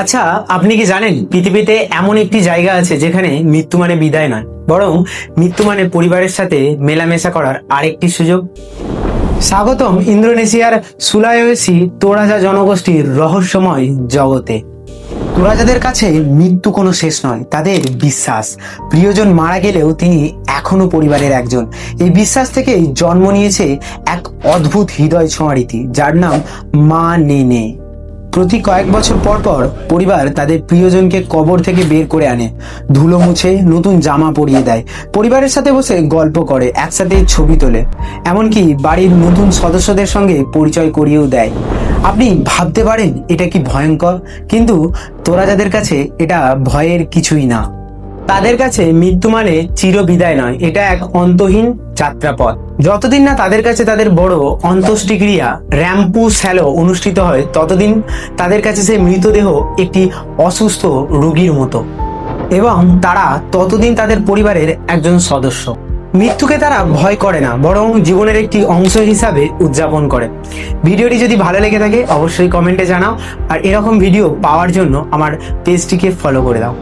আচ্ছা, আপনি কি জানেন পৃথিবীতে এমন একটি জায়গা আছে যেখানে মৃত্যু মানে বিদায় নয়, বরং মৃত্যু মানে পরিবারের সাথে মেলামেশা করার আরেকটি সুযোগ। স্বাগতম ইন্দোনেশিয়ার সুলাওয়েসি তোরাজা জনগোষ্ঠীর রহস্যময় জগতে। তোরাজাদের কাছে মৃত্যু কোনো শেষ নয়, তাদের বিশ্বাস প্রিয়জন মারা গেলেও তিনি এখনো পরিবারের একজন। এই বিশ্বাস থেকেই জন্ম নিয়েছে এক অদ্ভুত হৃদয় ছোঁয়া রীতি, যার নাম মা নেনে। প্রতি কয়েক বছর পর পর পরিবার তাদের প্রিয়জনকে কবর থেকে বের করে আনে, ধুলো মুছে নতুন জামা পরিয়ে দেয়, পরিবারের সাথে বসে গল্প করে, একসাথে ছবি তোলে, এমনকি বাড়ির নতুন সদস্যদের সঙ্গে পরিচয় করিয়েও দেয়। আপনি ভাবতে পারেন এটা কি ভয়ঙ্কর, কিন্তু তোরা যাদের কাছে এটা ভয়ের কিছুই না। তাদের কাছে মৃত্যু মানে চির বিদায় নয়, এটা এক অন্তহীন যাত্রাপথ। যতদিন না তাদের কাছে তাদের বড় অন্ত্যেষ্টিক্রিয়া র্যাম্পু স্যালো অনুষ্ঠিত হয়, ততদিন তাদের কাছে সেই মৃতদেহ একটি অসুস্থ রোগীর মতো, এবং তারা ততদিন তাদের পরিবারের একজন সদস্য। মৃত্যুকে তারা ভয় করে না, বরং জীবনের একটি অংশ হিসাবে উদযাপন করে। ভিডিওটি যদি ভালো লেগে থাকে অবশ্যই কমেন্টে জানাও, আর এরকম ভিডিও পাওয়ার জন্য আমার পেজটিকে ফলো করে দাও।